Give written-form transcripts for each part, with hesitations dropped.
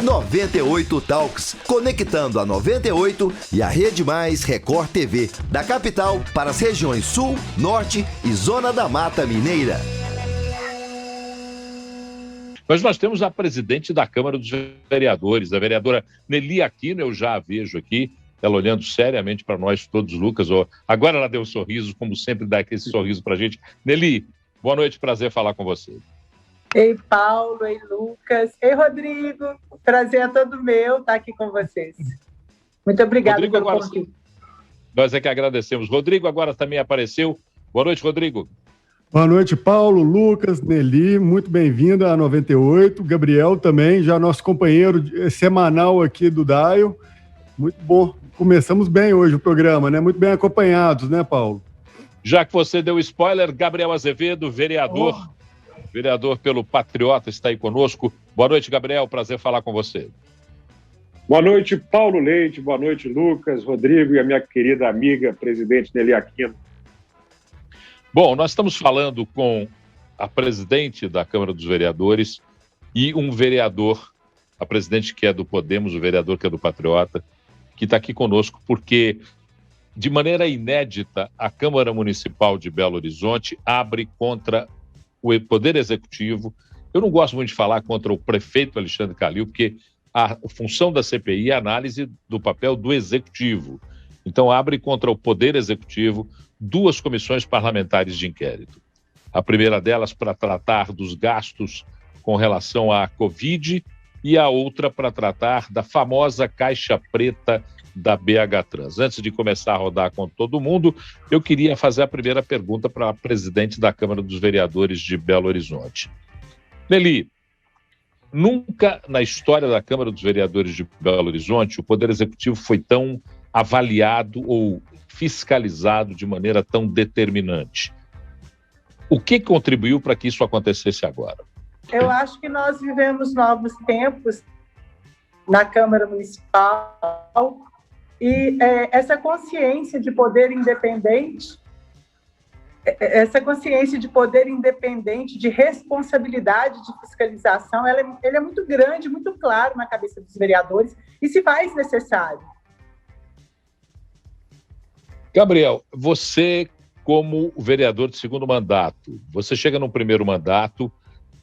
98 Talks, conectando a 98 e a Rede Mais Record TV, da capital para as regiões Sul, Norte e Zona da Mata Mineira. Mas nós temos a presidente da Câmara dos Vereadores, a vereadora Nelly Aquino, eu já a vejo aqui, ela olhando seriamente para nós todos, Lucas. Agora ela deu um sorriso, como sempre dá aquele sorriso para a gente. Nelly, boa noite, prazer falar com você. Ei, Paulo, ei, Lucas, ei, Rodrigo, prazer é todo meu estar aqui com vocês. Muito obrigada pelo convite. Nós é que agradecemos. Rodrigo agora também apareceu. Boa noite, Rodrigo. Boa noite, Paulo, Lucas, Nelly, muito bem-vinda à 98. Gabriel também, já nosso companheiro semanal aqui do Daio. Muito bom. Começamos bem hoje o programa, né? Muito bem acompanhados, né, Paulo? Já que você deu spoiler, Gabriel Azevedo, vereador pelo Patriota, está aí conosco. Boa noite, Gabriel, prazer falar com você. Boa noite, Paulo Leite, boa noite, Lucas, Rodrigo e a minha querida amiga, presidente Nelly Aquino. Bom, nós estamos falando com a presidente da Câmara dos Vereadores e um vereador, a presidente que é do Podemos, o vereador que é do Patriota, que está aqui conosco porque, de maneira inédita, a Câmara Municipal de Belo Horizonte abre contra o Poder Executivo. Eu não gosto muito de falar contra o prefeito Alexandre Calil, porque a função da CPI é a análise do papel do Executivo. Então, abre contra o Poder Executivo 2 comissões parlamentares de inquérito. A primeira delas para tratar dos gastos com relação à Covid e a outra para tratar da famosa caixa preta da BH Trans. Antes de começar a rodar com todo mundo, eu queria fazer a primeira pergunta para a presidente da Câmara dos Vereadores de Belo Horizonte. Nelly, nunca na história da Câmara dos Vereadores de Belo Horizonte o Poder Executivo foi tão avaliado ou fiscalizado de maneira tão determinante. O que contribuiu para que isso acontecesse agora? Eu acho que nós vivemos novos tempos na Câmara Municipal e essa consciência de poder independente, de responsabilidade de fiscalização, ele é muito grande, muito claro na cabeça dos vereadores e se faz necessário. Gabriel, você como vereador de segundo mandato, você chega no primeiro mandato,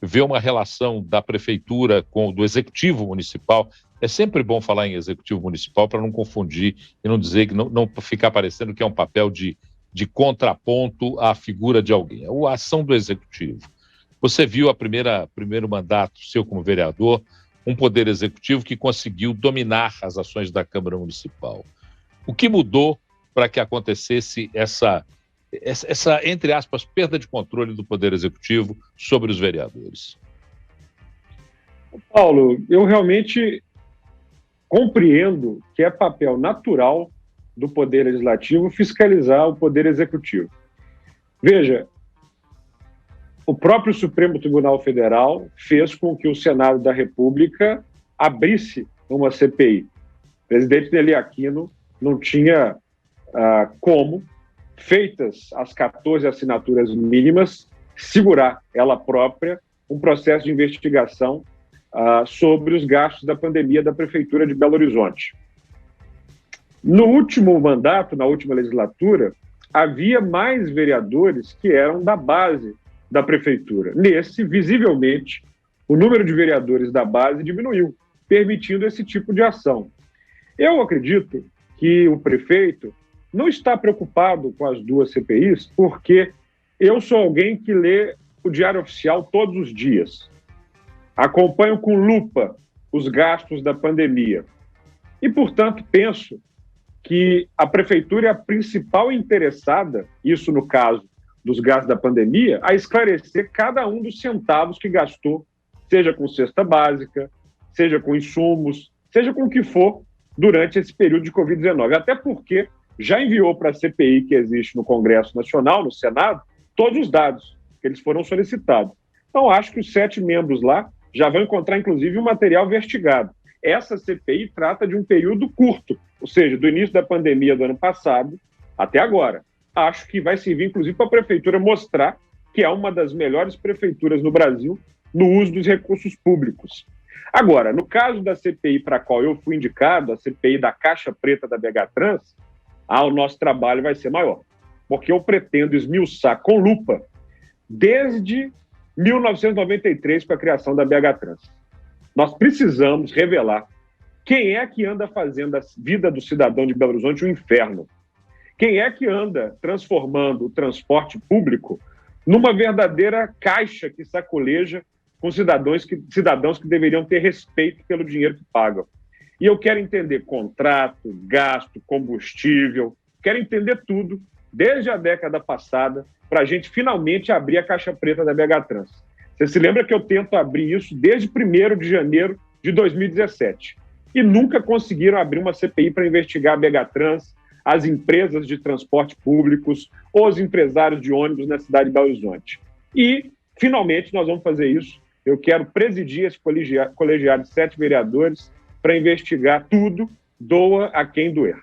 vê uma relação da prefeitura com do executivo municipal. É sempre bom falar em executivo municipal para não confundir e não dizer que não ficar parecendo que é um papel de contraponto à figura de alguém. É a ação do executivo. Você viu primeiro mandato seu como vereador, um poder executivo que conseguiu dominar as ações da Câmara Municipal. O que mudou para que acontecesse essa, entre aspas, perda de controle do Poder Executivo sobre os vereadores? Paulo, eu realmente compreendo que é papel natural do Poder Legislativo fiscalizar o Poder Executivo. Veja, o próprio Supremo Tribunal Federal fez com que o Senado da República abrisse uma CPI. O presidente Nelly Aquino não tinha como, feitas as 14 assinaturas mínimas, segurar ela própria um processo de investigação sobre os gastos da pandemia da Prefeitura de Belo Horizonte. No último mandato, na última legislatura, havia mais vereadores que eram da base da Prefeitura. Nesse, visivelmente, o número de vereadores da base diminuiu, permitindo esse tipo de ação. Eu acredito que o prefeito não está preocupado com as 2 CPIs, porque eu sou alguém que lê o Diário Oficial todos os dias. Acompanho com lupa os gastos da pandemia. E, portanto, penso que a Prefeitura é a principal interessada, isso no caso dos gastos da pandemia, a esclarecer cada um dos centavos que gastou, seja com cesta básica, seja com insumos, seja com o que for, durante esse período de Covid-19. Até porque já enviou para a CPI que existe no Congresso Nacional, no Senado, todos os dados que eles foram solicitados. Então, acho que os 7 membros lá já vão encontrar, inclusive, um material investigado. Essa CPI trata de um período curto, ou seja, do início da pandemia do ano passado até agora. Acho que vai servir, inclusive, para a Prefeitura mostrar que é uma das melhores prefeituras no Brasil no uso dos recursos públicos. Agora, no caso da CPI para a qual eu fui indicado, a CPI da Caixa Preta da BH Trans, o nosso trabalho vai ser maior, porque eu pretendo esmiuçar com lupa desde 1993 com a criação da BH Trans. Nós precisamos revelar quem é que anda fazendo a vida do cidadão de Belo Horizonte um inferno. Quem é que anda transformando o transporte público numa verdadeira caixa que sacoleja com cidadãos que deveriam ter respeito pelo dinheiro que pagam. E eu quero entender contrato, gasto, combustível, quero entender tudo, desde a década passada, para a gente finalmente abrir a Caixa Preta da BH Trans. Você se lembra que eu tento abrir isso desde 1º de janeiro de 2017. E nunca conseguiram abrir uma CPI para investigar a BH Trans, as empresas de transporte públicos, os empresários de ônibus na cidade de Belo Horizonte. E, finalmente, nós vamos fazer isso. Eu quero presidir esse colegiado de 7 vereadores para investigar tudo, doa a quem doer.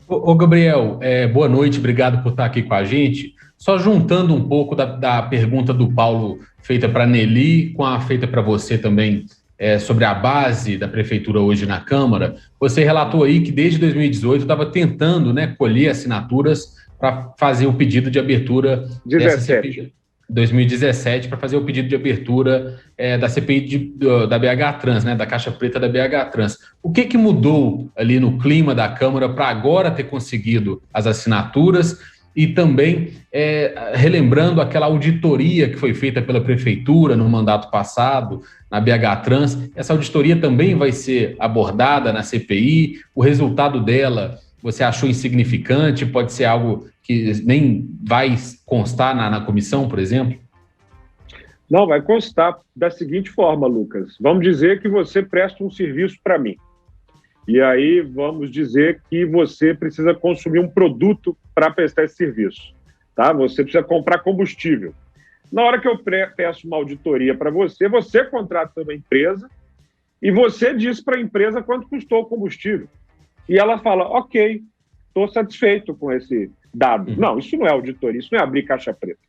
Ô Gabriel, boa noite, obrigado por estar aqui com a gente. Só juntando um pouco da pergunta do Paulo feita para a Nelly, com a feita para você também, sobre a base da prefeitura hoje na Câmara, você relatou aí que desde 2018 estava tentando, né, colher assinaturas para fazer o pedido de abertura 2017, para fazer o pedido de abertura da CPI da BH Trans, né, da Caixa Preta da BH Trans. O que mudou ali no clima da Câmara para agora ter conseguido as assinaturas? E também relembrando aquela auditoria que foi feita pela Prefeitura no mandato passado, na BH Trans, essa auditoria também vai ser abordada na CPI? O resultado dela você achou insignificante? Pode ser algo que nem vai constar na comissão, por exemplo? Não, vai constar da seguinte forma, Lucas. Vamos dizer que você presta um serviço para mim. E aí vamos dizer que você precisa consumir um produto para prestar esse serviço. Tá? Você precisa comprar combustível. Na hora que eu peço uma auditoria para você, você contrata uma empresa e você diz para a empresa quanto custou o combustível. E ela fala, ok, estou satisfeito com esse dado. Não, isso não é auditoria, isso não é abrir caixa preta.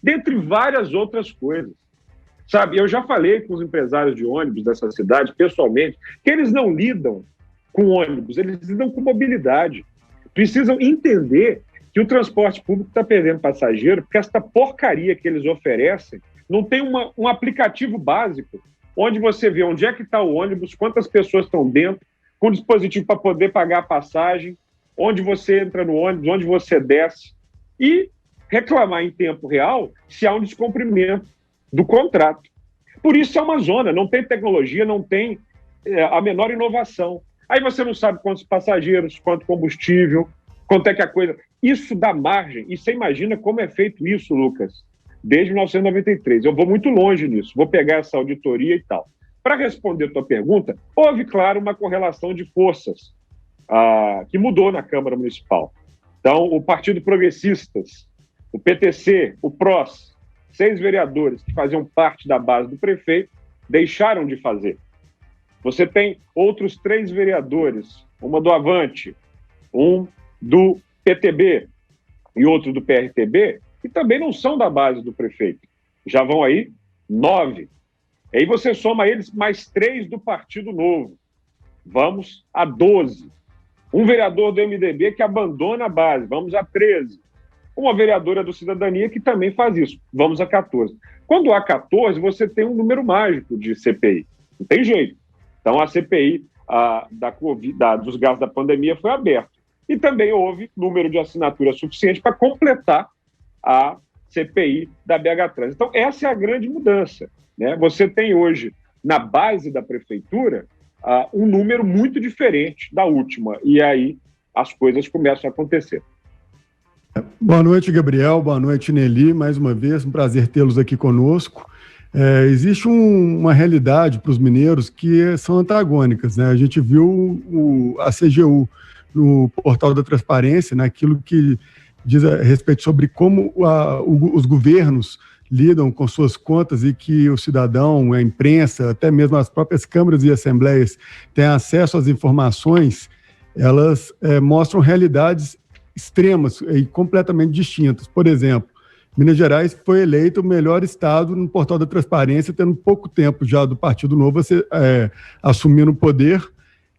Dentre várias outras coisas. Sabe, eu já falei com os empresários de ônibus dessa cidade, pessoalmente, que eles não lidam com ônibus, eles lidam com mobilidade. Precisam entender que o transporte público está perdendo passageiro, porque essa porcaria que eles oferecem não tem um aplicativo básico, onde você vê onde é que está o ônibus, quantas pessoas estão dentro, com dispositivo para poder pagar a passagem, onde você entra no ônibus, onde você desce, e reclamar em tempo real se há um descumprimento do contrato. Por isso é uma zona, não tem tecnologia, não tem a menor inovação. Aí você não sabe quantos passageiros, quanto combustível, quanto é que a coisa... Isso dá margem, e você imagina como é feito isso, Lucas, desde 1993. Eu vou muito longe nisso, vou pegar essa auditoria e tal. Para responder a tua pergunta, houve, claro, uma correlação de forças que mudou na Câmara Municipal. Então, o Partido Progressistas, o PTC, o PROS, 6 vereadores que faziam parte da base do prefeito, deixaram de fazer. Você tem outros 3 vereadores, uma do Avante, um do PTB e outro do PRTB, que também não são da base do prefeito. Já vão aí 9. E aí você soma eles mais 3 do Partido Novo. Vamos a 12. Um vereador do MDB que abandona a base. Vamos a 13. Uma vereadora do Cidadania que também faz isso. Vamos a 14. Quando há 14, você tem um número mágico de CPI. Não tem jeito. Então a CPI dos gastos da pandemia foi aberta. E também houve número de assinaturas suficiente para completar a CPI da BH Trans. Então, essa é a grande mudança, né? Você tem hoje, na base da prefeitura, um número muito diferente da última. E aí as coisas começam a acontecer. Boa noite, Gabriel. Boa noite, Nelly. Mais uma vez, um prazer tê-los aqui conosco. Existe uma realidade para os mineiros que são antagônicas, né? A gente viu a CGU no portal da transparência, naquilo que diz a respeito sobre como os governos lidam com suas contas e que o cidadão, a imprensa, até mesmo as próprias câmaras e assembleias têm acesso às informações, elas mostram realidades extremas e completamente distintas. Por exemplo, Minas Gerais foi eleito o melhor estado no portal da transparência, tendo pouco tempo já do Partido Novo assumindo o poder,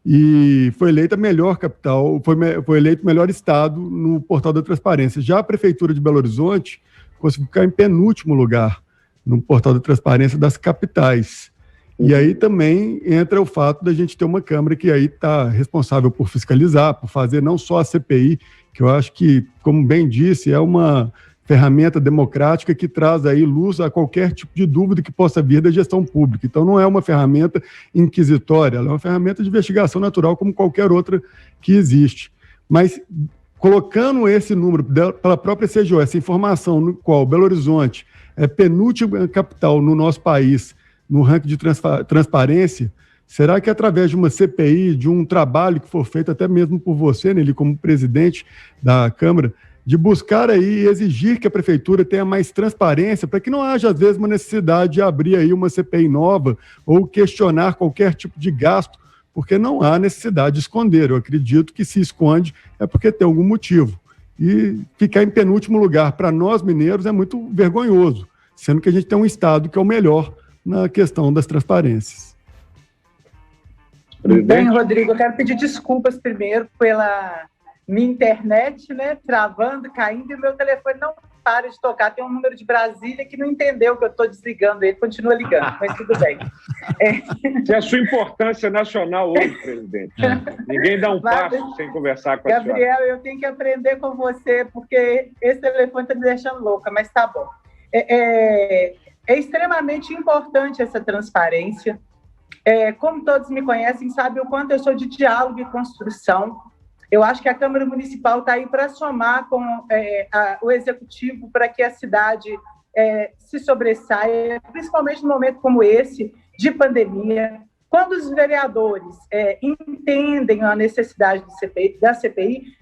e foi eleita a melhor capital, foi eleito o melhor estado no portal da transparência. Já a Prefeitura de Belo Horizonte conseguiu ficar em penúltimo lugar no portal da transparência das capitais. E aí também entra o fato da gente ter uma Câmara que aí está responsável por fiscalizar, por fazer não só a CPI, que eu acho que, como bem disse, é uma ferramenta democrática que traz aí luz a qualquer tipo de dúvida que possa vir da gestão pública. Então não é uma ferramenta inquisitória, ela é uma ferramenta de investigação natural como qualquer outra que existe. Mas colocando esse número pela própria CGO, essa informação no qual Belo Horizonte é penúltima capital no nosso país, no ranking de transparência, será que através de uma CPI, de um trabalho que for feito até mesmo por você, Nelly, como presidente da Câmara, de buscar aí e exigir que a Prefeitura tenha mais transparência para que não haja, às vezes, uma necessidade de abrir aí uma CPI nova ou questionar qualquer tipo de gasto, porque não há necessidade de esconder. Eu acredito que se esconde é porque tem algum motivo. E ficar em penúltimo lugar para nós mineiros é muito vergonhoso, sendo que a gente tem um estado que é o melhor na questão das transparências. Bem, Rodrigo, eu quero pedir desculpas primeiro pela minha internet, né, travando, caindo, e o meu telefone não para de tocar. Tem um número de Brasília que não entendeu que eu estou desligando ele, continua ligando, mas tudo bem. Essa é a sua importância nacional hoje, presidente. Ninguém dá um passo sem conversar com a senhora. Gabriel, eu tenho que aprender com você, porque esse telefone está me deixando louca, mas tá bom. É extremamente importante essa transparência. Como todos me conhecem, sabem o quanto eu sou de diálogo e construção. Eu acho que a Câmara Municipal está aí para somar com o Executivo para que a cidade se sobressaia, principalmente num momento como esse, de pandemia. Quando os vereadores entendem a necessidade da CPI,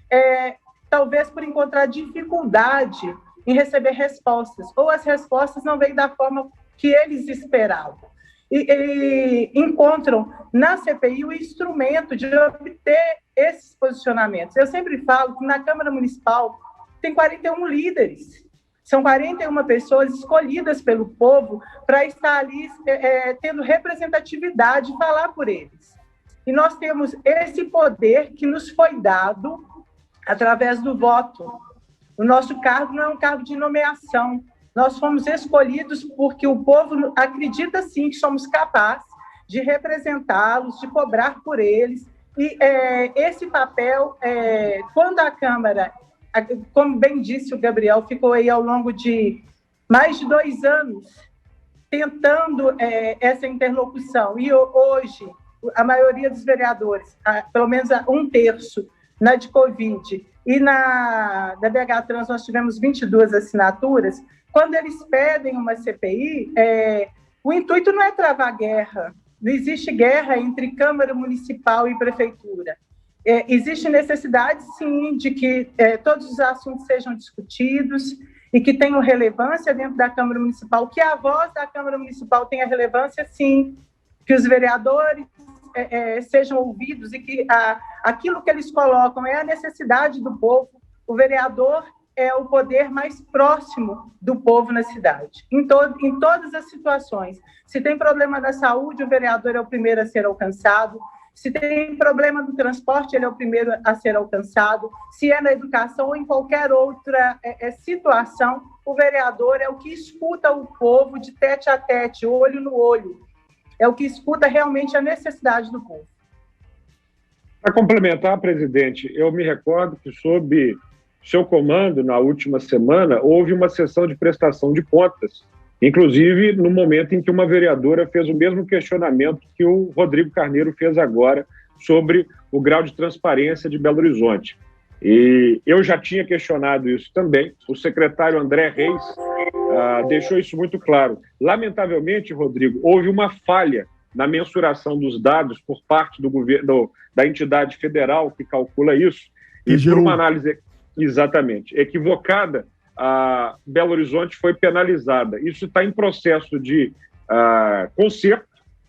talvez por encontrar dificuldade em receber respostas, ou as respostas não vêm da forma que eles esperavam. E encontram na CPI o instrumento de obter esses posicionamentos. Eu sempre falo que na Câmara Municipal tem 41 líderes, são 41 pessoas escolhidas pelo povo para estar ali tendo representatividade e falar por eles. E nós temos esse poder que nos foi dado através do voto. O nosso cargo não é um cargo de nomeação. Nós fomos escolhidos porque o povo acredita, sim, que somos capazes de representá-los, de cobrar por eles. E esse papel, quando a Câmara, como bem disse o Gabriel, ficou aí ao longo de mais de 2 anos tentando essa interlocução. E hoje, a maioria dos vereadores, pelo menos 1/3 na de Covid, e da BH Trans nós tivemos 22 assinaturas. Quando eles pedem uma CPI, o intuito não é travar guerra. Não existe guerra entre Câmara Municipal e Prefeitura. Existe necessidade, sim, de que todos os assuntos sejam discutidos e que tenham relevância dentro da Câmara Municipal, que a voz da Câmara Municipal tenha relevância, sim, que os vereadores sejam ouvidos e que aquilo que eles colocam é a necessidade do povo. O vereador é o poder mais próximo do povo na cidade, em todas as situações. Se tem problema da saúde, o vereador é o primeiro a ser alcançado. Se tem problema do transporte, ele é o primeiro a ser alcançado. Se é na educação ou em qualquer outra situação, o vereador é o que escuta o povo de tete a tete, olho no olho. É o que escuta realmente a necessidade do povo. Para complementar, presidente, eu me recordo que sob seu comando, na última semana, houve uma sessão de prestação de contas, inclusive no momento em que uma vereadora fez o mesmo questionamento que o Rodrigo Carneiro fez agora sobre o grau de transparência de Belo Horizonte. E eu já tinha questionado isso também, o secretário André Reis deixou isso muito claro. Lamentavelmente, Rodrigo, houve uma falha na mensuração dos dados por parte do governo, da entidade federal que calcula isso, e por uma análise exatamente equivocada, a Belo Horizonte foi penalizada. Isso está em processo de conserto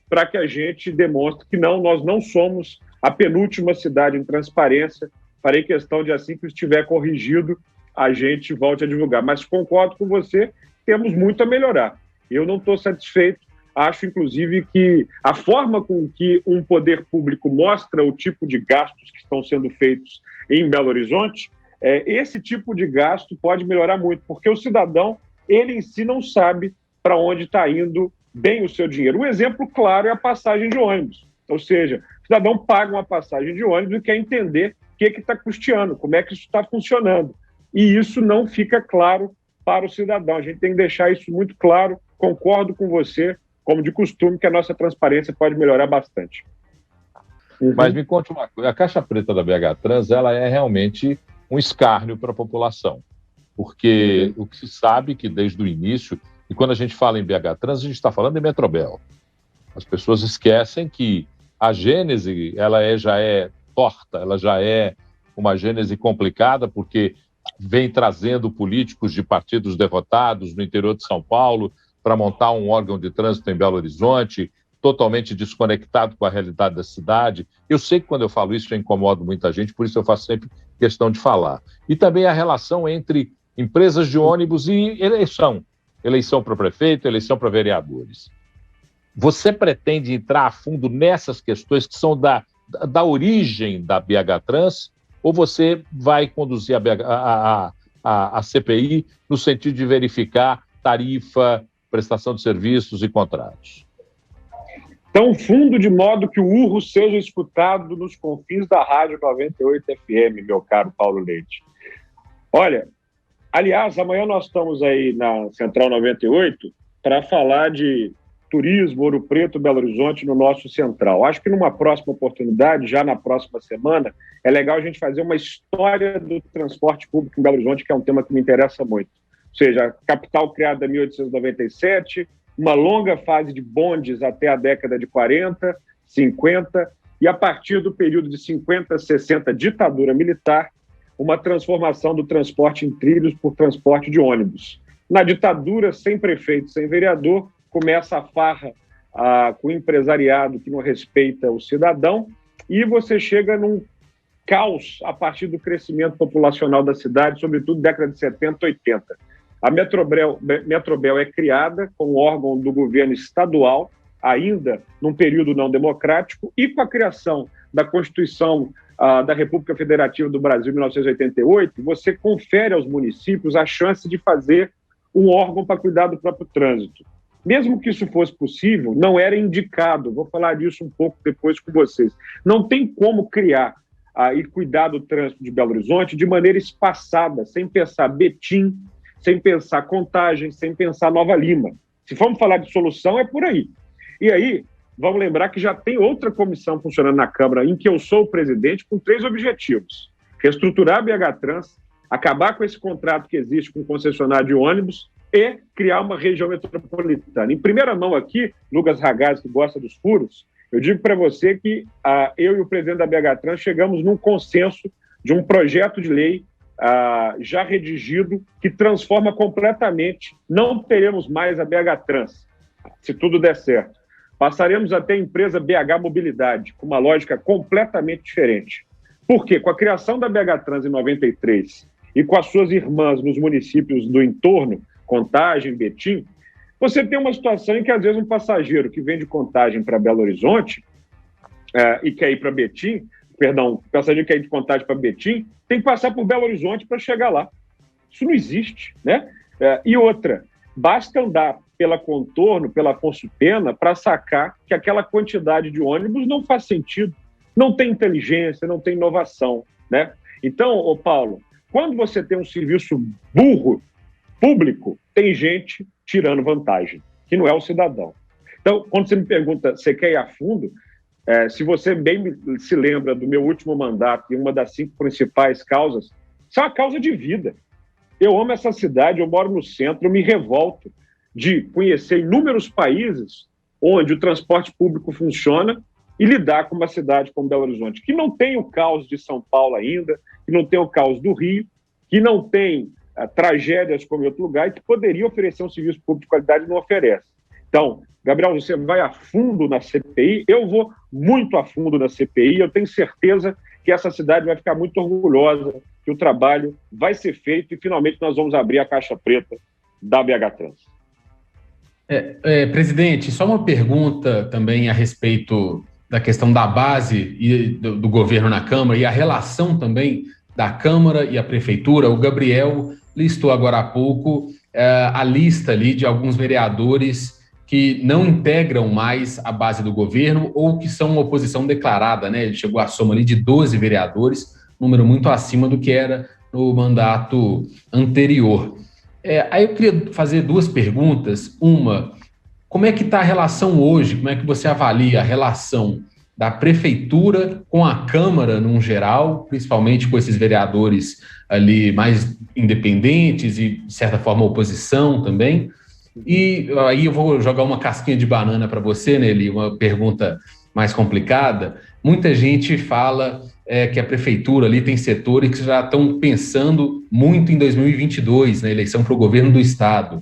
para que a gente demonstre que nós não somos a penúltima cidade em transparência. Farei questão de, assim que estiver corrigido, a gente volte a divulgar. Mas concordo com você, temos muito a melhorar. Eu não estou satisfeito. Acho, inclusive, que a forma com que um poder público mostra o tipo de gastos que estão sendo feitos em Belo Horizonte, esse tipo de gasto pode melhorar muito, porque o cidadão, ele em si não sabe para onde está indo bem o seu dinheiro. Um exemplo claro é a passagem de ônibus. Ou seja, o cidadão paga uma passagem de ônibus e quer entender o que está custeando, como é que isso está funcionando. E isso não fica claro para o cidadão. A gente tem que deixar isso muito claro. Concordo com você, como de costume, que a nossa transparência pode melhorar bastante. Mas me conte uma coisa, a caixa preta da BH Trans, ela é realmente um escárnio para a população, porque o que se sabe que desde o início, e quando a gente fala em BH Trans, a gente está falando em Metrobel. As pessoas esquecem que a gênese, ela já é torta, ela já é uma gênese complicada, porque vem trazendo políticos de partidos derrotados no interior de São Paulo para montar um órgão de trânsito em Belo Horizonte, totalmente desconectado com a realidade da cidade. Eu sei que quando eu falo isso eu incomodo muita gente, por isso eu faço sempre questão de falar. E também a relação entre empresas de ônibus e eleição para prefeito, eleição para vereadores. Você pretende entrar a fundo nessas questões que são da origem da BH Trans, ou você vai conduzir a CPI no sentido de verificar tarifa, prestação de serviços e contratos? Tão fundo de modo que o urro seja escutado nos confins da Rádio 98 FM, meu caro Paulo Leite. Olha, aliás, amanhã nós estamos aí na Central 98 para falar de turismo, Ouro Preto, Belo Horizonte no nosso Central. Acho que numa próxima oportunidade, já na próxima semana, é legal a gente fazer uma história do transporte público em Belo Horizonte, que é um tema que me interessa muito. Ou seja, a capital criada em 1897, uma longa fase de bondes até a década de 40, 50, e a partir do período de 50, 60, ditadura militar, uma transformação do transporte em trilhos por transporte de ônibus. Na ditadura, sem prefeito, sem vereador, começa a farra com o empresariado que não respeita o cidadão, e você chega num caos a partir do crescimento populacional da cidade, sobretudo década de 70, 80. A Metrobel é criada como órgão do governo estadual, ainda num período não democrático, e com a criação da Constituição da República Federativa do Brasil, em 1988, você confere aos municípios a chance de fazer um órgão para cuidar do próprio trânsito. Mesmo que isso fosse possível, não era indicado. Vou falar disso um pouco depois com vocês. Não tem como criar e cuidar do trânsito de Belo Horizonte de maneira espaçada, sem pensar Betim, sem pensar Contagem, sem pensar Nova Lima. Se formos falar de solução, é por aí. E aí, vamos lembrar que já tem outra comissão funcionando na Câmara, em que eu sou o presidente, com 3 objetivos. Reestruturar a BH Trans, acabar com esse contrato que existe com o concessionário de ônibus e criar uma região metropolitana. Em primeira mão aqui, Lucas Ragazzi, que gosta dos furos, eu digo para você que eu e o presidente da BH Trans chegamos num consenso de um projeto de lei já redigido, que transforma completamente. Não teremos mais a BH Trans, se tudo der certo. Passaremos a ter a empresa BH Mobilidade, com uma lógica completamente diferente. Por quê? Com a criação da BH Trans em 93 e com as suas irmãs nos municípios do entorno, Contagem, Betim, você tem uma situação em que, às vezes, um passageiro que vem de Contagem para Belo Horizonte e quer ir para Betim, o passageiro que quer ir de Contagem para Betim, tem que passar por Belo Horizonte para chegar lá. Isso não existe, né? E outra, basta andar pela Contorno, pela Afonso Pena, para sacar que aquela quantidade de ônibus não faz sentido. Não tem inteligência, não tem inovação, né? Então, Paulo, quando você tem um serviço burro, público, tem gente tirando vantagem, que não é o cidadão. Então, quando você me pergunta, você quer ir a fundo? Se você bem se lembra do meu último mandato e uma das 5 principais causas, isso é uma causa de vida. Eu amo essa cidade, eu moro no centro, eu me revolto de conhecer inúmeros países onde o transporte público funciona e lidar com uma cidade como Belo Horizonte, que não tem o caos de São Paulo ainda, que não tem o caos do Rio, que não tem tragédias como em outro lugar e que poderia oferecer um serviço público de qualidade e não oferece. Então, Gabriel, você vai a fundo na CPI, eu vou muito a fundo na CPI, eu tenho certeza que essa cidade vai ficar muito orgulhosa, que o trabalho vai ser feito e finalmente nós vamos abrir a caixa preta da BH Trans. Presidente, só uma pergunta também a respeito da questão da base e do governo na Câmara e a relação também da Câmara e a Prefeitura. O Gabriel listou agora há pouco a lista ali de alguns vereadores que não integram mais a base do governo ou que são oposição declarada, né? Ele chegou à soma ali de 12 vereadores, número muito acima do que era no mandato anterior. Aí eu queria fazer duas perguntas. Uma, como é que está a relação hoje? Como é que você avalia a relação da Prefeitura com a Câmara, num geral, principalmente com esses vereadores ali mais independentes e, de certa forma, oposição também? E aí eu vou jogar uma casquinha de banana para você, Nelly, uma pergunta mais complicada. Muita gente fala que a Prefeitura ali tem setores que já estão pensando muito em 2022, na eleição para o governo do Estado.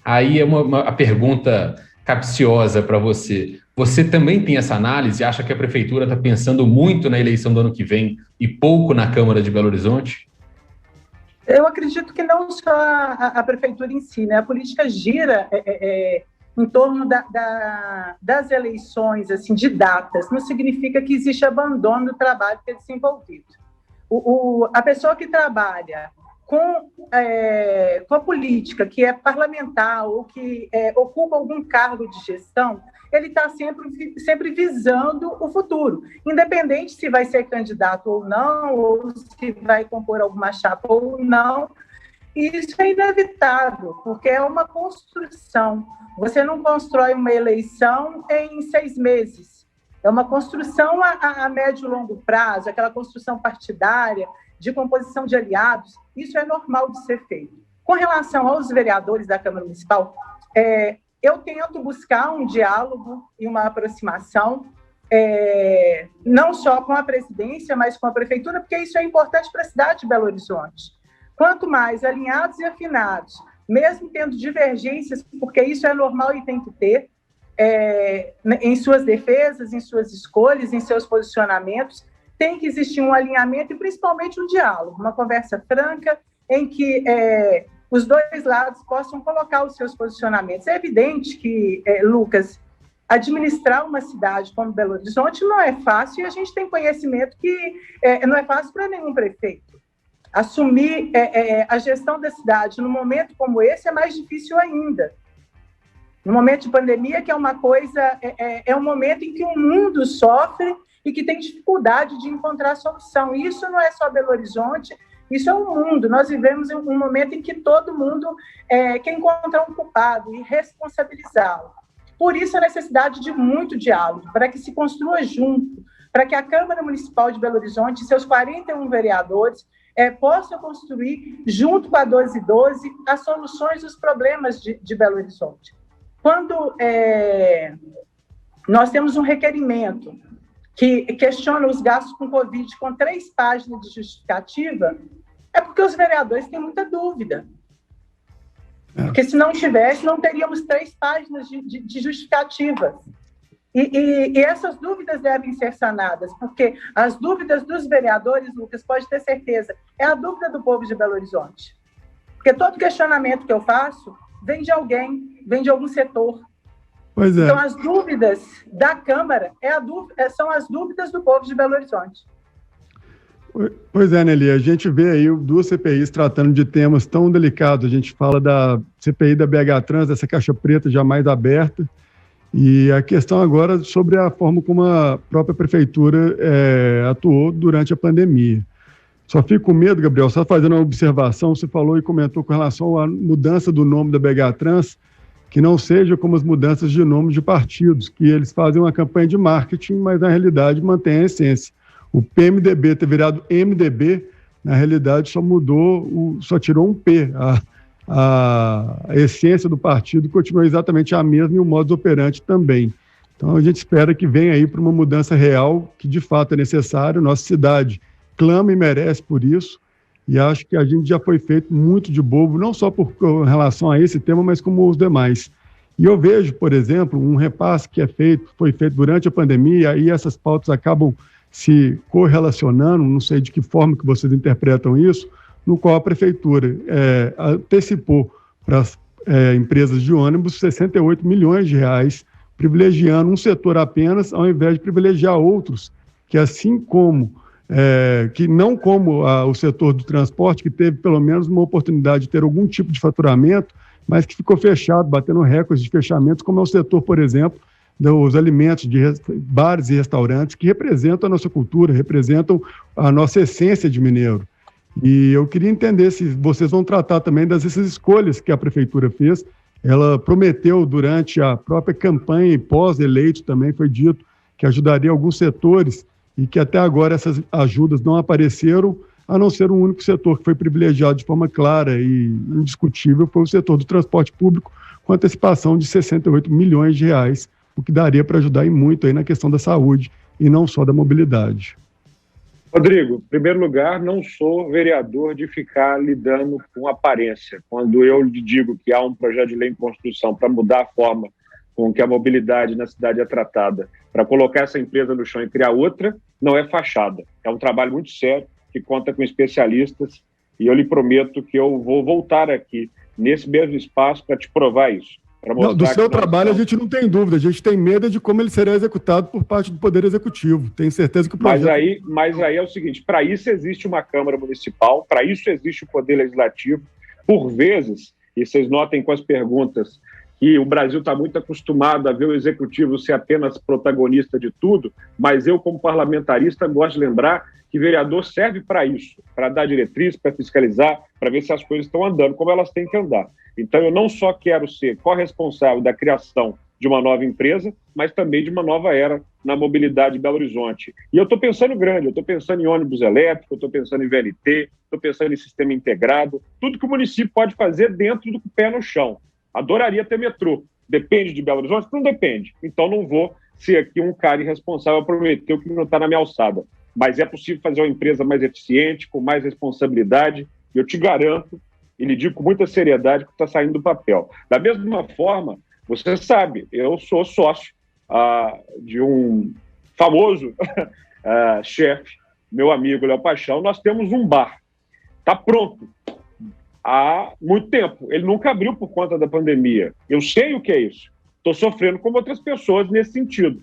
Aí é a pergunta capciosa para você. Você também tem essa análise? Acha que a Prefeitura está pensando muito na eleição do ano que vem e pouco na Câmara de Belo Horizonte? Eu acredito que não só a Prefeitura em si, né? A política gira em torno das eleições, assim, de datas. Não significa que existe abandono do trabalho que é desenvolvido. A pessoa que trabalha com a política, que é parlamentar ou que ocupa algum cargo de gestão, ele está sempre visando o futuro, independente se vai ser candidato ou não, ou se vai compor alguma chapa ou não. Isso é inevitável, porque é uma construção. Você não constrói uma eleição em 6 meses. É uma construção a médio e longo prazo, aquela construção partidária, de composição de aliados. Isso é normal de ser feito. Com relação aos vereadores da Câmara Municipal, eu tento buscar um diálogo e uma aproximação, não só com a presidência, mas com a Prefeitura, porque isso é importante para a cidade de Belo Horizonte. Quanto mais alinhados e afinados, mesmo tendo divergências, porque isso é normal e tem que ter, em suas defesas, em suas escolhas, em seus posicionamentos, tem que existir um alinhamento e principalmente um diálogo, uma conversa franca em que os dois lados possam colocar os seus posicionamentos. É evidente que, Lucas, administrar uma cidade como Belo Horizonte não é fácil e a gente tem conhecimento que não é fácil para nenhum prefeito. Assumir a gestão da cidade num momento como esse é mais difícil ainda. No momento de pandemia, que é uma coisa, é um momento em que o mundo sofre e que tem dificuldade de encontrar solução. E isso não é só Belo Horizonte, isso é um mundo. Nós vivemos em um momento em que todo mundo quer encontrar um culpado e responsabilizá-lo. Por isso a necessidade de muito diálogo, para que se construa junto, para que a Câmara Municipal de Belo Horizonte e seus 41 vereadores possam construir, junto com a 1212, as soluções dos problemas de Belo Horizonte. Quando nós temos um requerimento que questiona os gastos com Covid com 3 páginas de justificativa, é porque os vereadores têm muita dúvida. Porque se não tivesse, não teríamos 3 páginas de justificativas. E essas dúvidas devem ser sanadas, porque as dúvidas dos vereadores, Lucas, pode ter certeza, é a dúvida do povo de Belo Horizonte. Porque todo questionamento que eu faço vem de alguém, vem de algum setor. Pois é. Então, as dúvidas da Câmara são as dúvidas do povo de Belo Horizonte. Pois é, Nelly, a gente vê aí 2 CPIs tratando de temas tão delicados. A gente fala da CPI da BH Trans, dessa caixa preta jamais aberta, e a questão agora sobre a forma como a própria Prefeitura atuou durante a pandemia. Só fico com medo, Gabriel, só fazendo uma observação, você falou e comentou com relação à mudança do nome da BH Trans, que não seja como as mudanças de nome de partidos, que eles fazem uma campanha de marketing, mas na realidade mantém a essência. O PMDB ter virado MDB, na realidade só tirou um P. A essência do partido continua exatamente a mesma e o modus operandi também. Então a gente espera que venha aí para uma mudança real, que de fato é necessário. Nossa cidade clama e merece por isso, e acho que a gente já foi feito muito de bobo, não só com relação a esse tema, mas como os demais. E eu vejo, por exemplo, um repasse que foi feito durante a pandemia, e essas pautas acabam se correlacionando, não sei de que forma que vocês interpretam isso, no qual a Prefeitura antecipou para as empresas de ônibus 68 milhões de reais, privilegiando um setor apenas, ao invés de privilegiar outros, que assim como, que não como o setor do transporte, que teve pelo menos uma oportunidade de ter algum tipo de faturamento, mas que ficou fechado, batendo recordes de fechamentos, como é o setor, por exemplo, dos alimentos, de bares e restaurantes, que representam a nossa cultura, representam a nossa essência de mineiro. E eu queria entender se vocês vão tratar também dessas escolhas que a Prefeitura fez. Ela prometeu durante a própria campanha e pós-eleito também foi dito que ajudaria alguns setores e que até agora essas ajudas não apareceram, a não ser um único setor que foi privilegiado de forma clara e indiscutível, foi o setor do transporte público, com antecipação de 68 milhões de reais, o que daria para ajudar e muito aí na questão da saúde e não só da mobilidade. Rodrigo, em primeiro lugar, não sou vereador de ficar lidando com aparência. Quando eu lhe digo que há um projeto de lei em construção para mudar a forma com que a mobilidade na cidade é tratada, para colocar essa empresa no chão e criar outra, não é fachada. É um trabalho muito sério, que conta com especialistas, e eu lhe prometo que eu vou voltar aqui, nesse mesmo espaço, para te provar isso. Não, do seu trabalho a gente não tem dúvida, a gente tem medo de como ele será executado por parte do Poder Executivo. Tenho certeza que o projeto... Mas aí é o seguinte, para isso existe uma Câmara Municipal, para isso existe o Poder Legislativo. Por vezes, e vocês notem com as perguntas, que o Brasil está muito acostumado a ver o Executivo ser apenas protagonista de tudo, mas eu, como parlamentarista, gosto de lembrar que vereador serve para isso, para dar diretriz, para fiscalizar, para ver se as coisas estão andando como elas têm que andar. Então, eu não só quero ser corresponsável da criação de uma nova empresa, mas também de uma nova era na mobilidade de Belo Horizonte. E eu estou pensando grande, eu estou pensando em ônibus elétrico, eu estou pensando em VLT, estou pensando em sistema integrado, tudo que o município pode fazer dentro do pé no chão. Adoraria ter metrô. Depende de Belo Horizonte? Não depende. Então, não vou ser aqui um cara irresponsável a prometer o que não está na minha alçada. Mas é possível fazer uma empresa mais eficiente, com mais responsabilidade, e eu te garanto, e lhe digo com muita seriedade, que está saindo do papel. Da mesma forma, você sabe, eu sou sócio de um famoso chefe, meu amigo Léo Paixão. Nós temos um bar, está pronto há muito tempo. Ele nunca abriu por conta da pandemia. Eu sei o que é isso. Estou sofrendo como outras pessoas nesse sentido.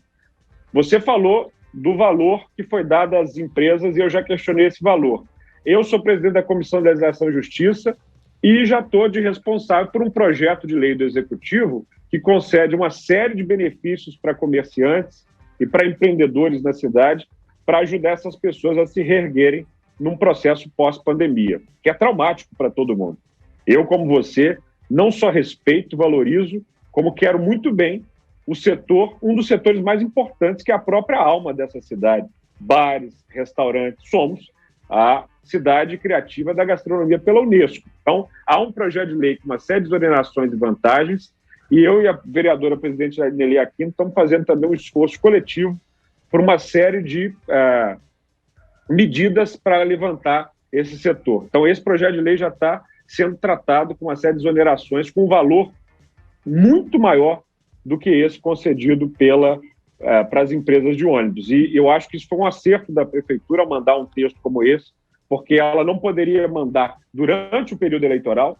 Você falou do valor que foi dado às empresas e eu já questionei esse valor. Eu sou presidente da Comissão de Legislação e Justiça e já estou de responsável por um projeto de lei do Executivo que concede uma série de benefícios para comerciantes e para empreendedores na cidade para ajudar essas pessoas a se reerguerem num processo pós-pandemia, que é traumático para todo mundo. Eu, como você, não só respeito, valorizo, como quero muito bem o setor, um dos setores mais importantes, que é a própria alma dessa cidade. Bares, restaurantes, somos a cidade criativa da gastronomia pela Unesco. Então, há um projeto de lei com uma série de exonerações e vantagens, e eu e a vereadora presidente Nelly Aquino estamos fazendo também um esforço coletivo por uma série de medidas para levantar esse setor. Então, esse projeto de lei já está sendo tratado com uma série de exonerações com um valor muito maior do que esse concedido para as empresas de ônibus. E eu acho que isso foi um acerto da Prefeitura ao mandar um texto como esse, porque ela não poderia mandar durante o período eleitoral.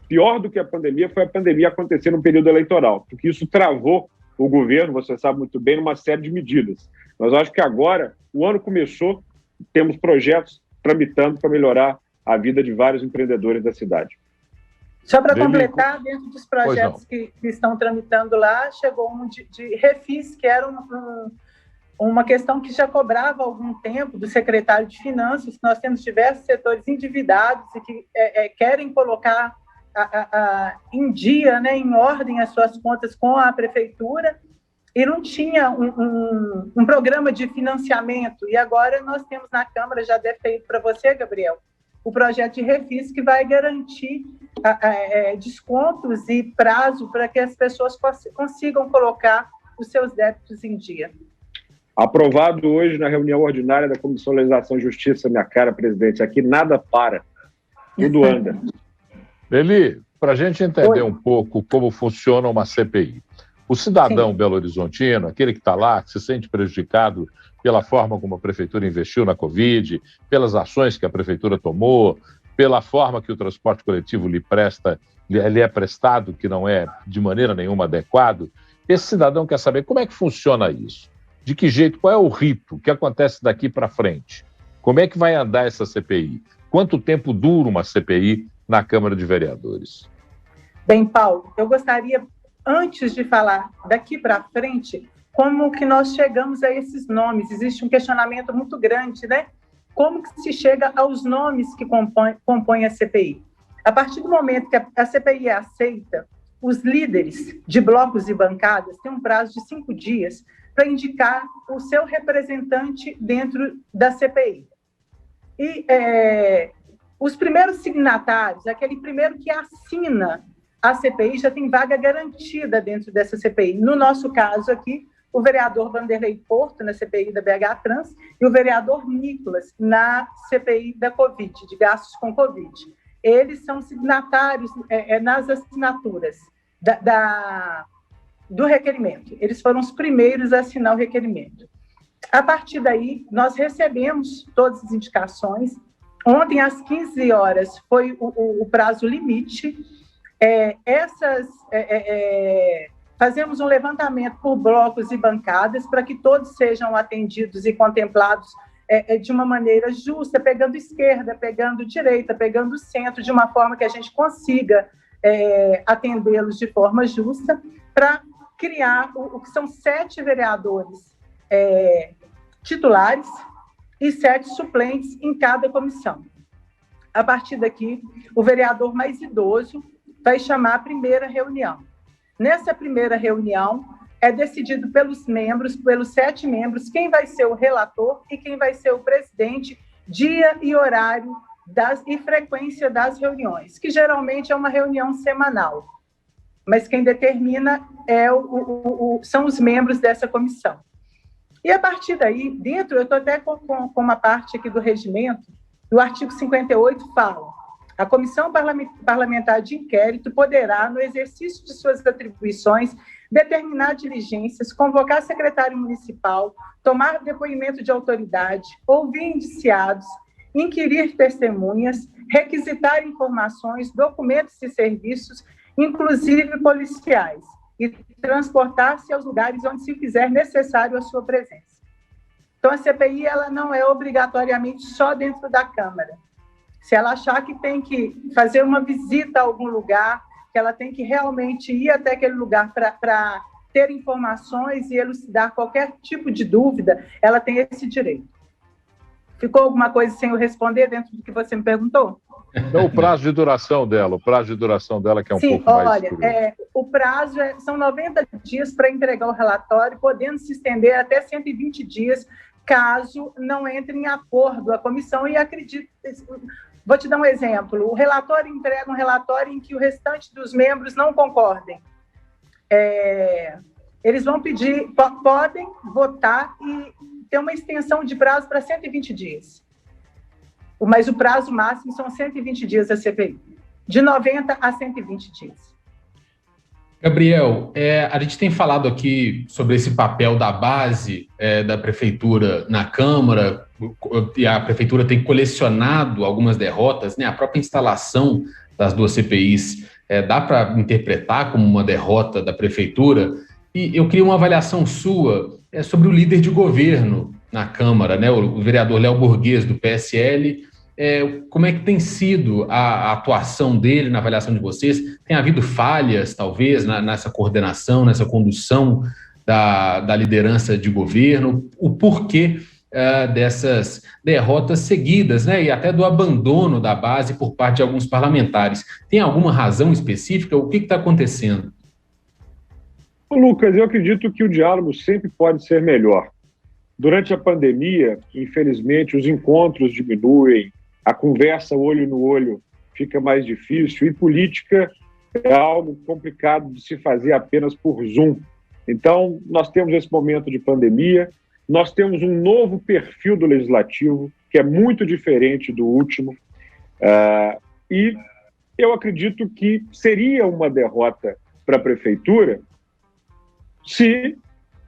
Pior do que a pandemia foi a pandemia acontecer no período eleitoral, porque isso travou o governo, você sabe muito bem, numa série de medidas. Mas eu acho que agora, o ano começou, temos projetos tramitando para melhorar a vida de vários empreendedores da cidade. Só para completar, dentro dos projetos que estão tramitando lá, chegou um de refis, que era uma questão que já cobrava há algum tempo do secretário de Finanças. Nós temos diversos setores endividados e que querem colocar em dia, né, em ordem as suas contas com a prefeitura, e não tinha um programa de financiamento. E agora nós temos na Câmara, já deve ter ido para você, Gabriel, o projeto de refis que vai garantir descontos e prazo para que as pessoas consigam colocar os seus débitos em dia. Aprovado hoje na reunião ordinária da Comissão de Legislação e Justiça, minha cara presidente. Aqui nada para, tudo anda. Eli, para a gente entender um pouco como funciona uma CPI. O cidadão belo-horizontino, aquele que está lá, que se sente prejudicado pela forma como a Prefeitura investiu na Covid, pelas ações que a Prefeitura tomou, pela forma que o transporte coletivo lhe é prestado, que não é de maneira nenhuma adequado. Esse cidadão quer saber como é que funciona isso, de que jeito, qual é o rito, o que acontece daqui para frente, como é que vai andar essa CPI, quanto tempo dura uma CPI na Câmara de Vereadores. Bem, Paulo, eu gostaria, antes de falar daqui para frente, como que nós chegamos a esses nomes. Existe um questionamento muito grande, né? Como que se chega aos nomes que compõem a CPI? A partir do momento que a CPI é aceita, os líderes de blocos e bancadas têm um prazo de 5 dias para indicar o seu representante dentro da CPI. E os primeiros signatários, aquele primeiro que assina a CPI, já tem vaga garantida dentro dessa CPI. No nosso caso aqui, o vereador Vanderlei Porto, na CPI da BH Trans, e o vereador Nicolas, na CPI da Covid, de gastos com Covid. Eles são signatários nas assinaturas do requerimento. Eles foram os primeiros a assinar o requerimento. A partir daí, nós recebemos todas as indicações. Ontem, às 15 horas, foi o prazo limite. Fazemos um levantamento por blocos e bancadas para que todos sejam atendidos e contemplados de uma maneira justa, pegando esquerda, pegando direita, pegando centro, de uma forma que a gente consiga atendê-los de forma justa, para criar o que são 7 vereadores titulares e 7 suplentes em cada comissão. A partir daqui, o vereador mais idoso vai chamar a primeira reunião. Nessa primeira reunião, é decidido pelos 7 membros, quem vai ser o relator e quem vai ser o presidente, dia e horário e frequência das reuniões, que geralmente é uma reunião semanal. Mas quem determina são os membros dessa comissão. E a partir daí, eu estou até com uma parte aqui do regimento, do artigo 58 fala: a Comissão Parlamentar de Inquérito poderá, no exercício de suas atribuições, determinar diligências, convocar secretário municipal, tomar depoimento de autoridade, ouvir indiciados, inquirir testemunhas, requisitar informações, documentos e serviços, inclusive policiais, e transportar-se aos lugares onde se fizer necessário a sua presença. Então, a CPI ela não é obrigatoriamente só dentro da Câmara. Se ela achar que tem que fazer uma visita a algum lugar, que ela tem que realmente ir até aquele lugar para ter informações e elucidar qualquer tipo de dúvida, ela tem esse direito. Ficou alguma coisa sem eu responder dentro do que você me perguntou? Então, o prazo de duração dela que é um pouco mais... Olha, o prazo são 90 dias para entregar o relatório, podendo se estender até 120 dias, caso não entre em acordo a comissão, e acredito... Vou te dar um exemplo. O relator entrega um relatório em que o restante dos membros não concordem. Eles vão pedir, podem votar e ter uma extensão de prazo para 120 dias. Mas o prazo máximo são 120 dias da CPI, de 90 a 120 dias. Gabriel, a gente tem falado aqui sobre esse papel da base da Prefeitura na Câmara, e a Prefeitura tem colecionado algumas derrotas, né? A própria instalação das 2 CPIs dá para interpretar como uma derrota da Prefeitura, e eu queria uma avaliação sua sobre o líder de governo na Câmara, né? O vereador Léo Burguês, do PSL. Como é que tem sido a atuação dele na avaliação de vocês? Tem havido falhas, talvez, nessa coordenação, nessa condução da liderança de governo? O porquê dessas derrotas seguidas, né? E até do abandono da base por parte de alguns parlamentares? Tem alguma razão específica? O que está acontecendo? Lucas, eu acredito que o diálogo sempre pode ser melhor. Durante a pandemia, infelizmente, os encontros diminuem, a conversa olho no olho fica mais difícil, e política é algo complicado de se fazer apenas por Zoom. Então, nós temos esse momento de pandemia, nós temos um novo perfil do Legislativo, que é muito diferente do último, e eu acredito que seria uma derrota para a Prefeitura se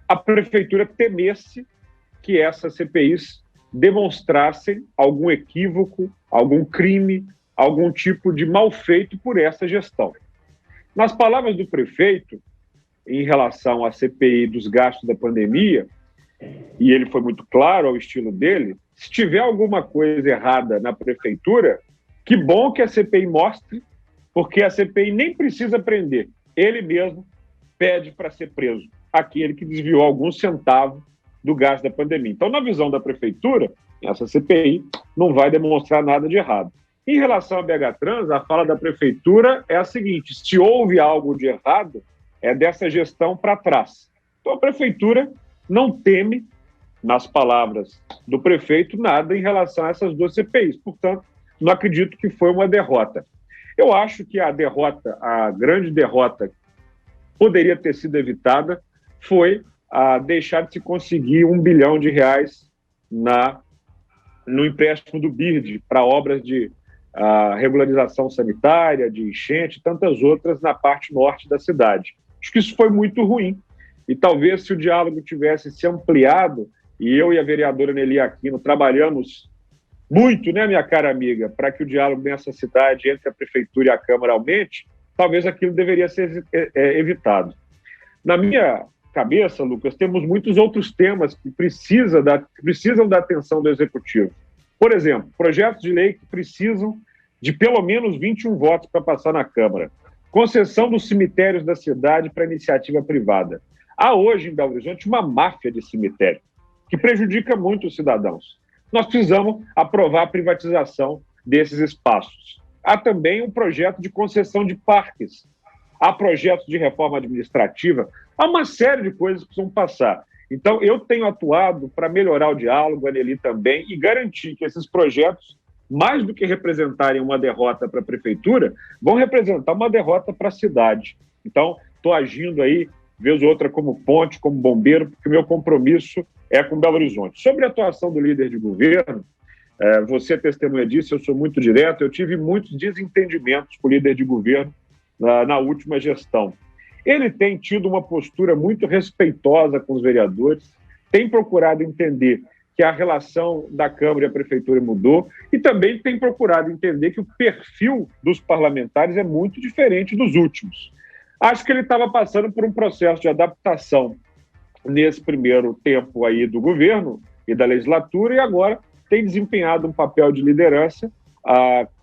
a Prefeitura temesse que essas CPIs demonstrassem algum equívoco, algum crime, algum tipo de mal feito por essa gestão. Nas palavras do prefeito, em relação à CPI dos gastos da pandemia, e ele foi muito claro ao estilo dele, se tiver alguma coisa errada na prefeitura, que bom que a CPI mostre, porque a CPI nem precisa prender. Ele mesmo pede para ser preso aquele que desviou alguns centavos do gasto da pandemia. Então, na visão da prefeitura, essa CPI não vai demonstrar nada de errado. Em relação à BH Trans, a fala da prefeitura é a seguinte: se houve algo de errado, é dessa gestão para trás. Então, a prefeitura não teme, nas palavras do prefeito, nada em relação a essas duas CPIs. Portanto, não acredito que foi uma derrota. Eu acho que a derrota, a grande derrota, poderia ter sido evitada, foi a deixar de se conseguir R$1 bilhão no empréstimo do BIRD para obras de regularização sanitária, de enchente e tantas outras na parte norte da cidade. Acho que isso foi muito ruim. E talvez se o diálogo tivesse se ampliado, e eu e a vereadora Nelly Aquino trabalhamos muito, né, minha cara amiga, para que o diálogo nessa cidade entre a prefeitura e a Câmara aumente, talvez aquilo deveria ser evitado. Na minha cabeça, Lucas, temos muitos outros temas que precisam da atenção do Executivo. Por exemplo, projetos de lei que precisam de pelo menos 21 votos para passar na Câmara. Concessão dos cemitérios da cidade para iniciativa privada. Há hoje em Belo Horizonte uma máfia de cemitério, que prejudica muito os cidadãos. Nós precisamos aprovar a privatização desses espaços. Há também um projeto de concessão de parques. Há projetos de reforma administrativa. Há uma série de coisas que precisam passar. Então, eu tenho atuado para melhorar o diálogo, a Nelly também, e garantir que esses projetos, mais do que representarem uma derrota para a prefeitura, vão representar uma derrota para a cidade. Então, estou agindo aí, vez ou outra, como ponte, como bombeiro, porque o meu compromisso é com Belo Horizonte. Sobre a atuação do líder de governo, você testemunha disso, eu sou muito direto, eu tive muitos desentendimentos com o líder de governo na última gestão. Ele tem tido uma postura muito respeitosa com os vereadores, tem procurado entender que a relação da Câmara e a Prefeitura mudou e também tem procurado entender que o perfil dos parlamentares é muito diferente dos últimos. Acho que ele estava passando por um processo de adaptação nesse primeiro tempo aí do governo e da legislatura e agora tem desempenhado um papel de liderança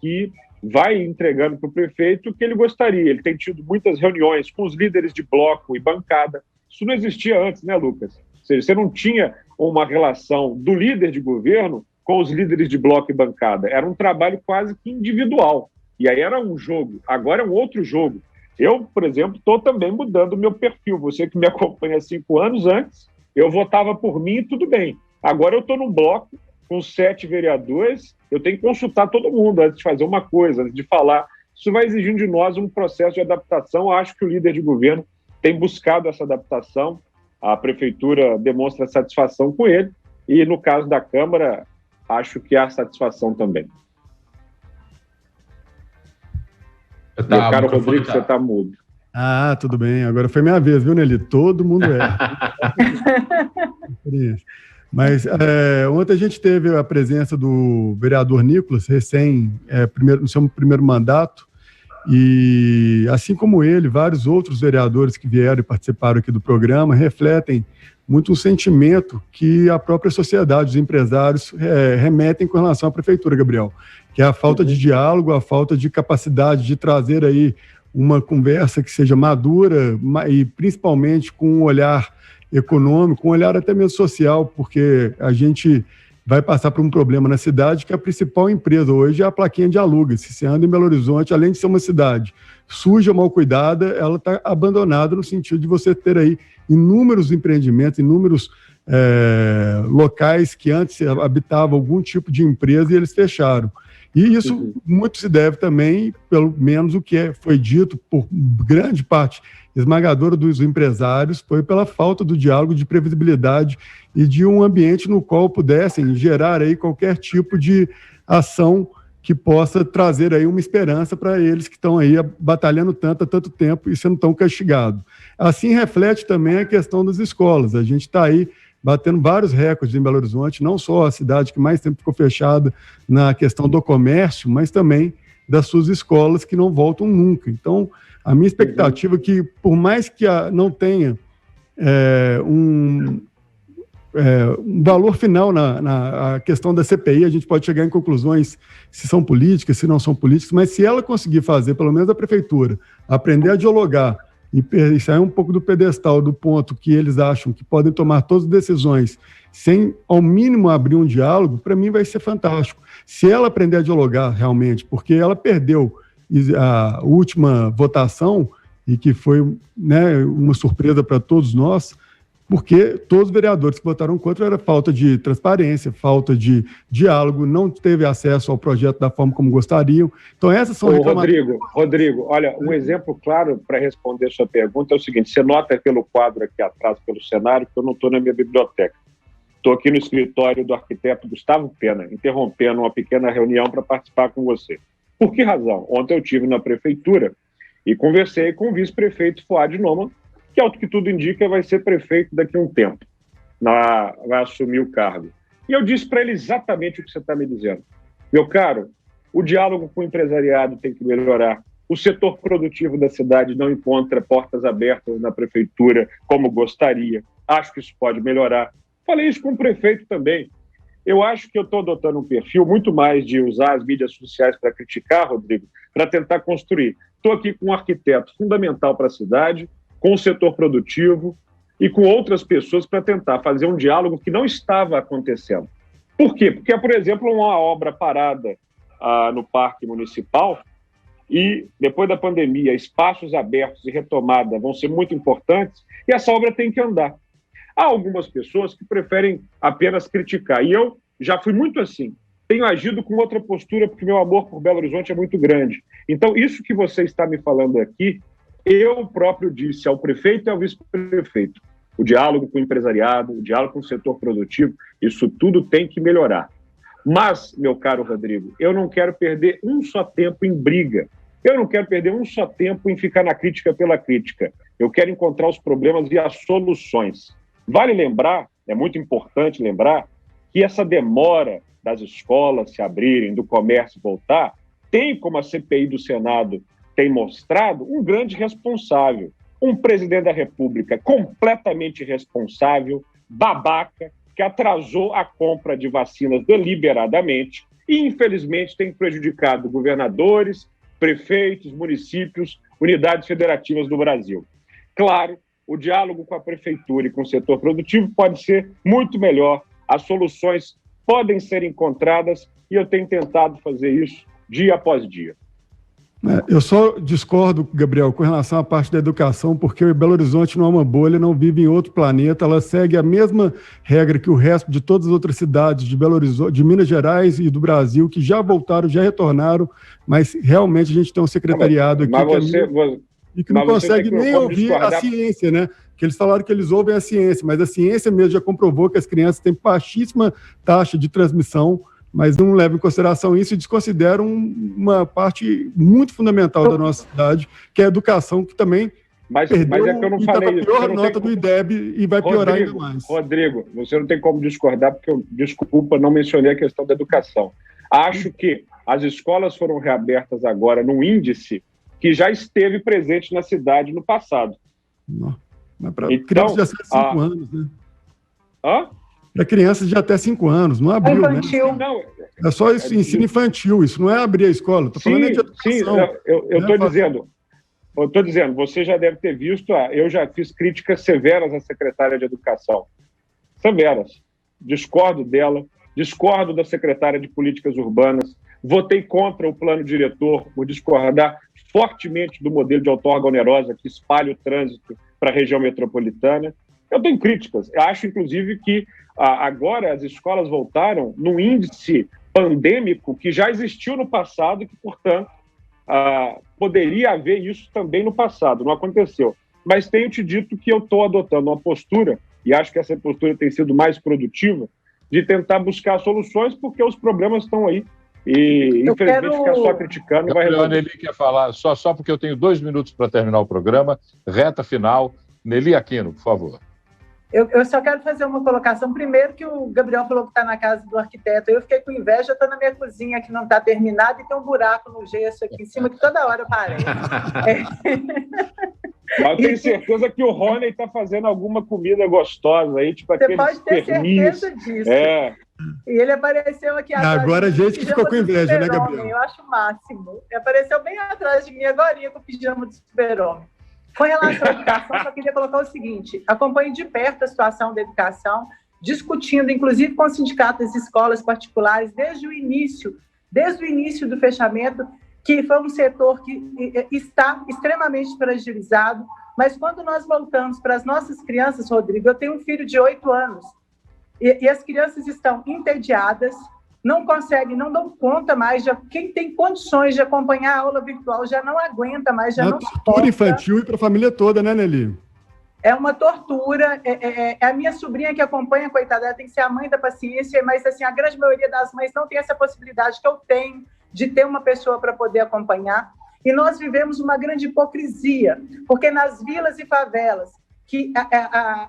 que vai entregando para o prefeito o que ele gostaria. Ele tem tido muitas reuniões com os líderes de bloco e bancada. Isso não existia antes, né, Lucas? Ou seja, você não tinha uma relação do líder de governo com os líderes de bloco e bancada. Era um trabalho quase que individual. E aí era um jogo. Agora é um outro jogo. Eu, por exemplo, estou também mudando o meu perfil. Você que me acompanha há 5 anos, antes, eu votava por mim e tudo bem. Agora eu estou num bloco com 7 vereadores, eu tenho que consultar todo mundo antes de fazer uma coisa, antes de falar. Isso vai exigindo de nós um processo de adaptação. Eu acho que o líder de governo tem buscado essa adaptação. A prefeitura demonstra satisfação com ele e, no caso da Câmara, acho que há satisfação também. Meu caro Rodrigo, você está mudo. Ah, tudo bem. Agora foi minha vez, viu, Nelly? Todo mundo Mas ontem a gente teve a presença do vereador Nicolas, no seu primeiro mandato, e assim como ele, vários outros vereadores que vieram e participaram aqui do programa refletem muito um sentimento que a própria sociedade, os empresários remetem com relação à prefeitura, Gabriel, que é a falta de diálogo, a falta de capacidade de trazer aí uma conversa que seja madura e principalmente com um olhar econômico, um olhar até mesmo social, porque a gente vai passar por um problema na cidade que a principal empresa hoje é a plaquinha de alugas. Se você anda em Belo Horizonte, além de ser uma cidade suja, mal cuidada, ela está abandonada no sentido de você ter aí inúmeros empreendimentos, inúmeros locais que antes habitavam algum tipo de empresa e eles fecharam. E isso muito se deve também, pelo menos o que foi dito por grande parte esmagadora dos empresários, foi pela falta do diálogo, de previsibilidade e de um ambiente no qual pudessem gerar aí qualquer tipo de ação que possa trazer aí uma esperança para eles que estão aí batalhando tanto há tanto tempo e sendo tão castigados. Assim reflete também a questão das escolas. A gente está aí batendo vários recordes em Belo Horizonte, não só a cidade que mais tempo ficou fechada na questão do comércio, mas também das suas escolas que não voltam nunca. Então, a minha expectativa é que, por mais que não tenha um valor final na questão da CPI, a gente pode chegar em conclusões se são políticas, se não são políticas, mas se ela conseguir fazer, pelo menos a prefeitura, aprender a dialogar e sair um pouco do pedestal, do ponto que eles acham que podem tomar todas as decisões sem, ao mínimo, abrir um diálogo, para mim vai ser fantástico. Se ela aprender a dialogar realmente, porque ela perdeu a última votação, e que foi, né, uma surpresa para todos nós, porque todos os vereadores que votaram contra era falta de transparência, falta de diálogo, não teve acesso ao projeto da forma como gostariam. Então, essas são Rodrigo, olha, um exemplo claro para responder sua pergunta é o seguinte: você nota pelo quadro aqui atrás, pelo cenário, que eu não estou na minha biblioteca. Estou aqui no escritório do arquiteto Gustavo Pena, interrompendo uma pequena reunião para participar com você. Por que razão? Ontem eu estive na prefeitura e conversei com o vice-prefeito Fuad Noman, que, ao que tudo indica, vai ser prefeito daqui a um tempo, vai assumir o cargo. E eu disse para ele exatamente o que você está me dizendo. Meu caro, o diálogo com o empresariado tem que melhorar. O setor produtivo da cidade não encontra portas abertas na prefeitura como gostaria. Acho que isso pode melhorar. Falei isso com o prefeito também. Eu acho que eu estou adotando um perfil muito mais de usar as mídias sociais para criticar, Rodrigo, para tentar construir. Estou aqui com um arquiteto fundamental para a cidade, com o setor produtivo e com outras pessoas para tentar fazer um diálogo que não estava acontecendo. Por quê? Porque, por exemplo, uma obra parada no Parque Municipal e, depois da pandemia, espaços abertos e retomada vão ser muito importantes e essa obra tem que andar. Há algumas pessoas que preferem apenas criticar e eu já fui muito assim. Tenho agido com outra postura porque meu amor por Belo Horizonte é muito grande. Então, isso que você está me falando aqui, eu próprio disse ao prefeito e ao vice-prefeito: o diálogo com o empresariado, o diálogo com o setor produtivo, isso tudo tem que melhorar. Mas, meu caro Rodrigo, eu não quero perder um só tempo em briga. Eu não quero perder um só tempo em ficar na crítica pela crítica. Eu quero encontrar os problemas e as soluções. Vale lembrar, é muito importante lembrar, que essa demora das escolas se abrirem, do comércio voltar, tem, como a CPI do Senado tem mostrado, um grande responsável, um presidente da República completamente irresponsável, babaca, que atrasou a compra de vacinas deliberadamente e, infelizmente, tem prejudicado governadores, prefeitos, municípios, unidades federativas do Brasil. Claro, o diálogo com a prefeitura e com o setor produtivo pode ser muito melhor, as soluções podem ser encontradas e eu tenho tentado fazer isso dia após dia. Eu só discordo, Gabriel, com relação à parte da educação, porque Belo Horizonte não é uma bolha, não vive em outro planeta, ela segue a mesma regra que o resto de todas as outras cidades de Belo Horizonte, de Minas Gerais e do Brasil, que já voltaram, já retornaram, mas realmente a gente tem um secretariado aqui que não consegue nem ouvir a ciência, né? Que eles falaram que eles ouvem a ciência, mas a ciência mesmo já comprovou que as crianças têm baixíssima taxa de transmissão, mas não levam em consideração isso e desconsideram uma parte muito fundamental da nossa cidade, que é a educação, que também perdeu, é que eu não falei isso. Pior nota do IDEB e vai piorar ainda mais. Rodrigo, você não tem como discordar, porque eu, desculpa, não mencionei a questão da educação. Acho que as escolas foram reabertas agora num índice que já esteve presente na cidade no passado. Mas para crianças de até 5 anos, né? Para crianças de até 5 anos, não abriu, infantil. Né? Não, é só isso, ensino infantil, isso não é abrir a escola. Estou falando de educação. Sim, eu estou dizendo, você já deve ter visto, eu já fiz críticas severas à secretária de Educação. Severas. Discordo dela, discordo da secretária de Políticas Urbanas, votei contra o plano diretor, por discordar fortemente do modelo de outorga onerosa que espalha o trânsito para a região metropolitana. Eu tenho críticas. Eu acho, inclusive, que agora as escolas voltaram num índice pandêmico que já existiu no passado e que, portanto, poderia haver isso também no passado. Não aconteceu. Mas tenho te dito que eu estou adotando uma postura, e acho que essa postura tem sido mais produtiva, de tentar buscar soluções, porque os problemas estão aí. E, infelizmente, ficar só criticando não vai resolver. Nelly quer falar, só porque eu tenho 2 minutos para terminar o programa, reta final. Nelly Aquino, por favor. Eu só quero fazer uma colocação. Primeiro, que o Gabriel falou que está na casa do arquiteto. Eu fiquei com inveja, estou na minha cozinha que não está terminada e tem um buraco no gesso aqui em cima que toda hora aparece. Eu tenho certeza que o Rony está fazendo alguma comida gostosa aí, tipo Você pode ter certeza disso. E ele apareceu aqui atrás. Agora a gente que ficou com inveja, né, Gabriel? Eu acho o máximo. Ele apareceu bem atrás de mim agora com o pijama do super-homem. Com relação à educação, só queria colocar o seguinte: acompanho de perto a situação da educação, discutindo, inclusive, com os sindicatos das escolas particulares, desde o início do fechamento, que foi um setor que está extremamente fragilizado, mas quando nós voltamos para as nossas crianças, Rodrigo, eu tenho um filho de 8 anos, e as crianças estão entediadas, não conseguem, não dão conta mais, quem tem condições de acompanhar a aula virtual já não aguenta mais, já não suporta. Tortura infantil e para a família toda, né, Nelly? É uma tortura, é a minha sobrinha que acompanha, coitada, ela tem que ser a mãe da paciência, mas assim, a grande maioria das mães não tem essa possibilidade que eu tenho de ter uma pessoa para poder acompanhar, e nós vivemos uma grande hipocrisia, porque nas vilas e favelas, que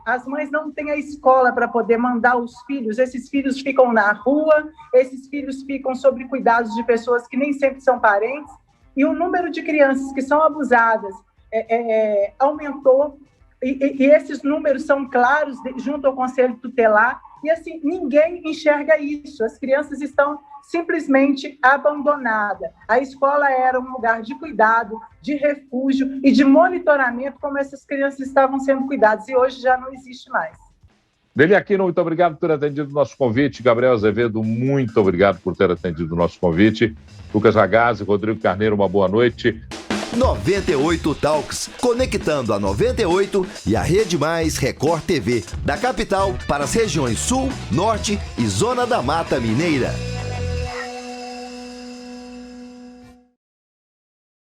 as mães não têm a escola para poder mandar os filhos, esses filhos ficam na rua, esses filhos ficam sob cuidados de pessoas que nem sempre são parentes, e o número de crianças que são abusadas aumentou, e esses números são claros junto ao Conselho Tutelar, e assim, ninguém enxerga isso, as crianças estão simplesmente abandonadas. A escola era um lugar de cuidado, de refúgio e de monitoramento como essas crianças estavam sendo cuidadas, e hoje já não existe mais. Nelly Aquino, muito obrigado por ter atendido o nosso convite. Gabriel Azevedo, muito obrigado por ter atendido o nosso convite. Lucas Ragazzi, Rodrigo Carneiro, uma boa noite. 98 Talks, conectando a 98 e a Rede Mais Record TV, da capital para as regiões Sul, Norte e Zona da Mata Mineira.